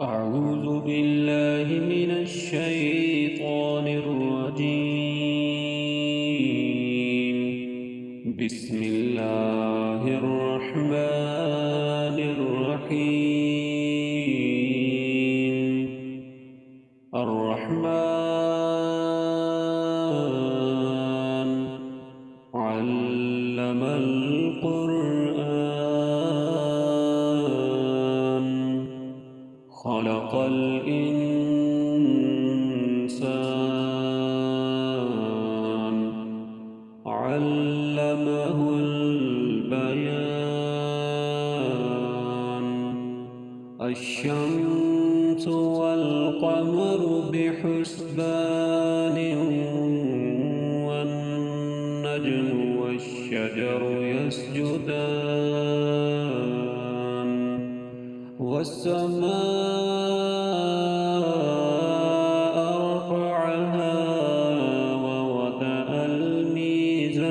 أعوذ بالله من الشيطان الرجيم. بسم الله الرحمن الرحيم. الرحمن علم القرآن خلق الإنسان علمه البيان. الشمس والقمر بحسبان والنجم والشجر يسجدان والسماء رفعها ووضع الميزان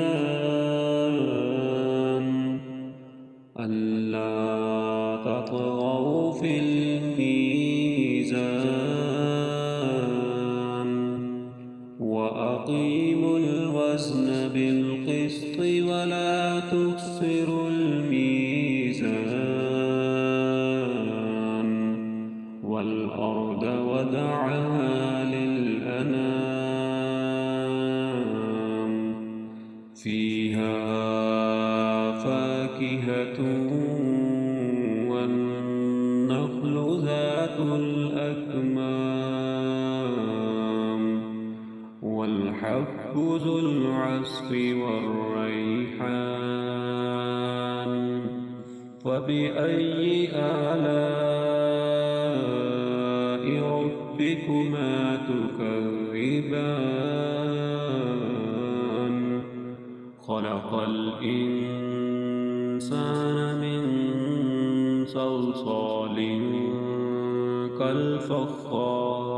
ألا تطغوا في الميزان وأقيموا الوزن بالقسط ولا تخسروا الميزان والأرض وضعها للأنام فيها فاكهة والنخل ذات الأكمام والحب ذو العصف والريحان. فبأي آلاء ربكما تكذبان خلق الإنسان من صلصال كالفخار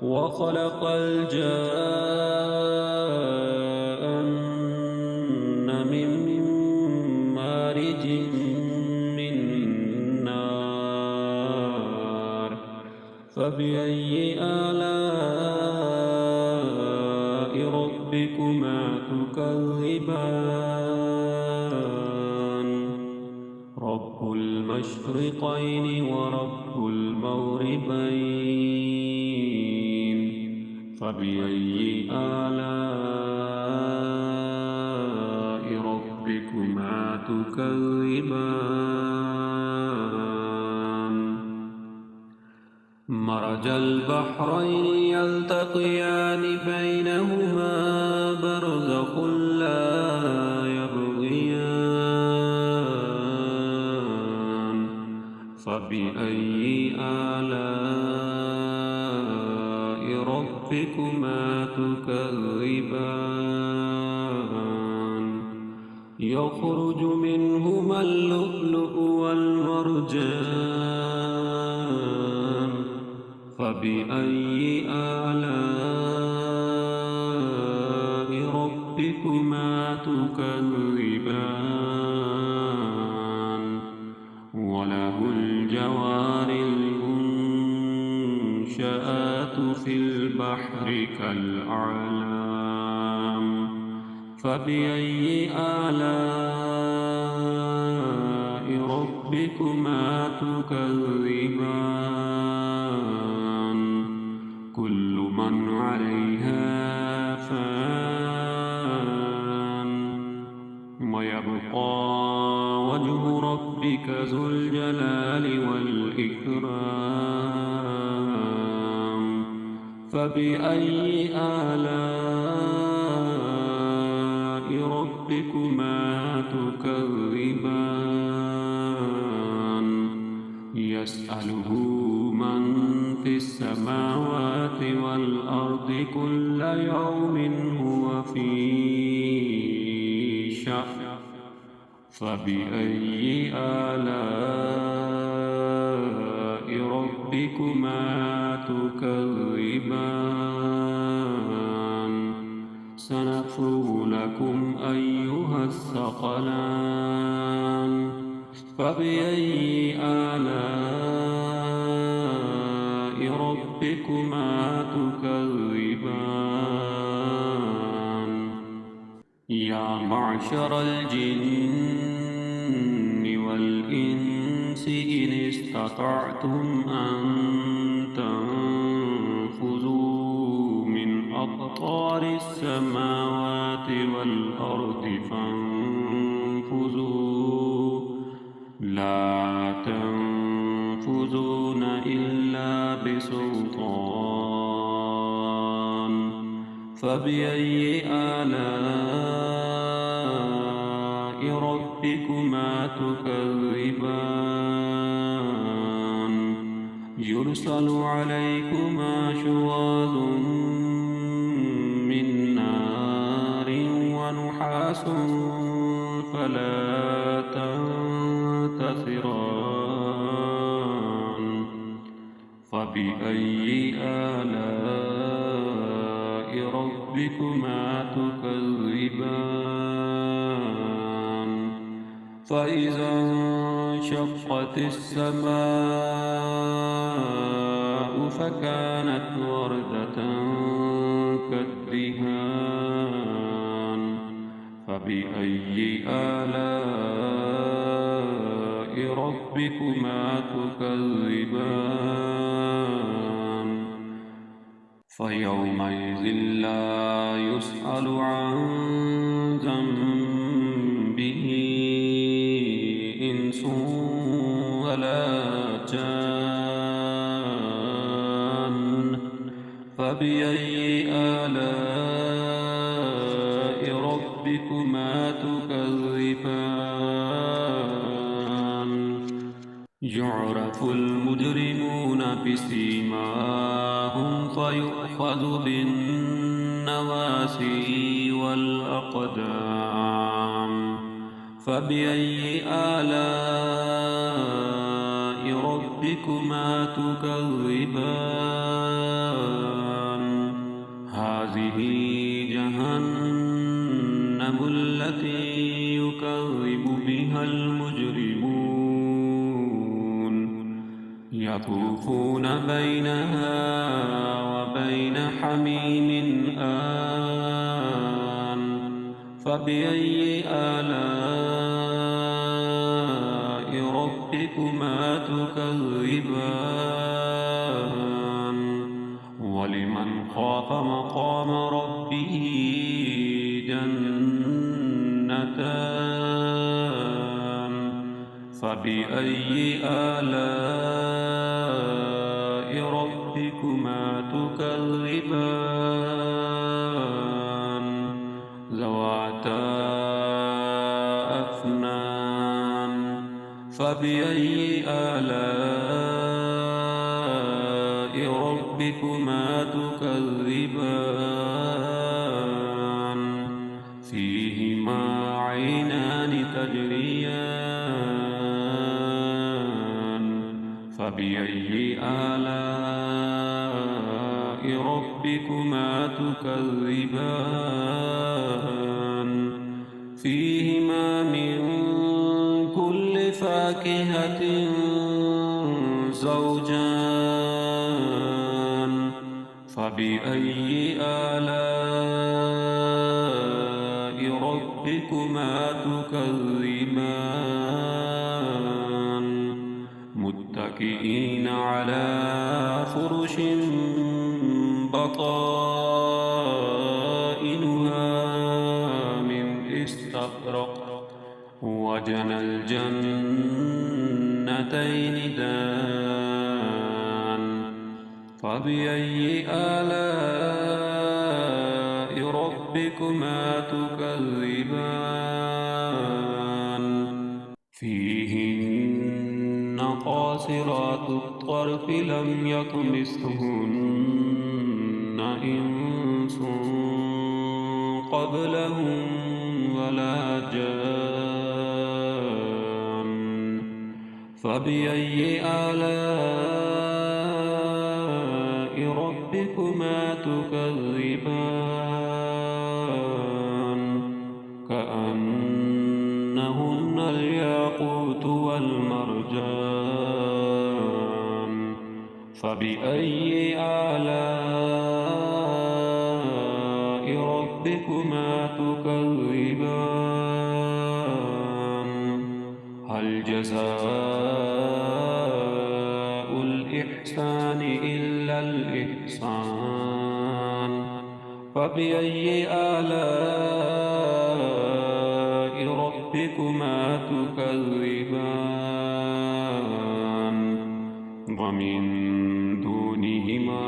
وخلق الجان من مارج من نار. فبأي آلاء ربكما تكذبان رب المشرقين ورب المغربين. فبأي آلاء ربكما تكذبان مرج البحرين يلتقيان بينهما برزخ لا يبغيان. فبأي آلاء ربكما تكذبان يخرج منهما اللؤلؤ والمرجان. فبأي آلاء ربكما تكذبان وله الجوار المنشآت في البحر كالأعلام. فبأي آلاء ربكما تكذبان كل من عليها فان ويبقى وجه ربك ذو الجلال والإكرام. فبأي آلاء ربكما تكذبان يسأله من في السماوات والأرض كل يوم هو في شأن. فبأي آلاء ربكما تكذبان سنفرغ لكم أيها الثقلان. فبأي آلاء ربكما تكذبان يا معشر الجن والإنس إن استطعتم أن تنفذوا من أقطار السماوات والأرض فانفذوا لا تنفذون إلا بسلطان فبأي آلاء ربكما تكذبان يرسل عليكما شواظ من نار ونحاس فلا تنتصران فبأي آلاء ربكما تكذبان فإذا انشقت السماء فكانت وردة كالدهان فبأي آلاء ربكما تكذبان فيومئذ لا يسأل عن ذنبه إنس ولا جان فبأي آلاء ربكما تكذبان يعرف المجرمون بسيماهم فيؤخذ بالنواسي والأقدام فبأي آلاء ربكما تكذبان هذه جهنم التي يكذب بها المجرمون يطوفون بينها وبين حميم آن فبأي آلاء ربكما تكذبان ولمن خاف مقام ربه جنتان فبأي آلاء ربكما تكذبان ذواتا أفنان فبأي آلاء ربكما تكذبان فيهما عينان تجريان فبأي آلاء ربكما تكذبان فيهما من كل فاكهة زوجان فبأي آلاء ربكما تكذبان متكئين على فرش بطائنها من استبرق وجنى الجنتين دان فبأي آلاء ربكما تكذبان فيهن قاصرات الطرف لم يطمثهن إنس قبلهم ولا جان فبأي آلاء ربكما تكذبان كأنهن الياقوت والمرجان فبأي آلاء ربكما تكذبان هل جزاء الإحسان إلا الإحسان فبأي آلاء ربكما تكذبان ومن دونهما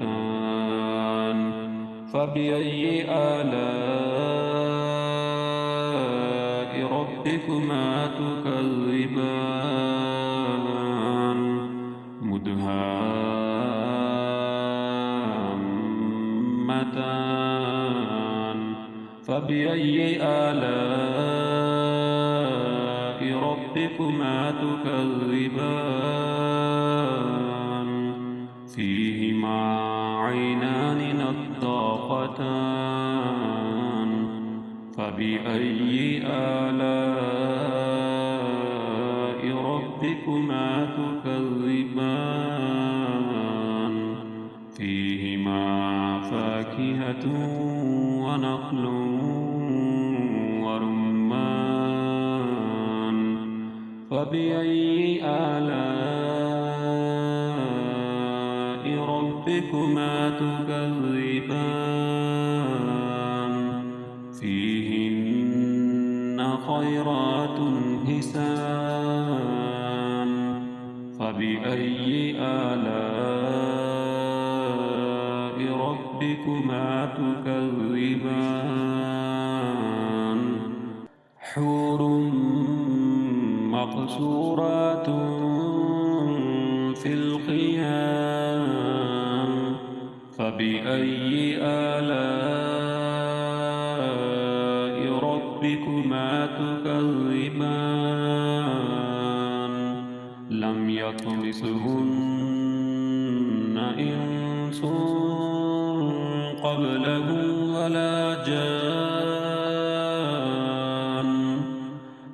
جنتان فبأي آلاء ربكما تكذبان مدهامتان فبأي آلاء ربكما تكذبان فيهما عينان نضاختان فبأي آلاء ربكما تكذبان فيهما فاكهة ونخل ورمان فبأي آلاء ربكما تكذبان فيهن خيرات حسان فبأي آلاء ربكما تكذبان حور مقصورات في الخيام فبأي آلاء ربكما تكذبان لم يطمثهن إنس قبلهم ولا جان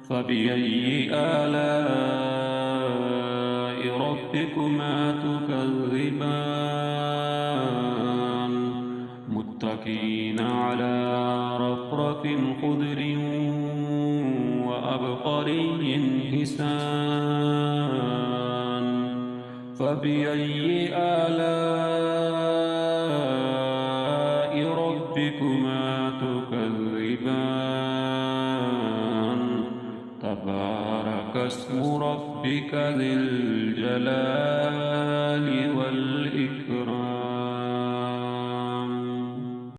فبأي آلاء ربكما تكذبان متكئين على رفرف خضر وأبقري حسان فبأي آلاء ربكما تكذبان تبارك اسم ربك ذي الجلال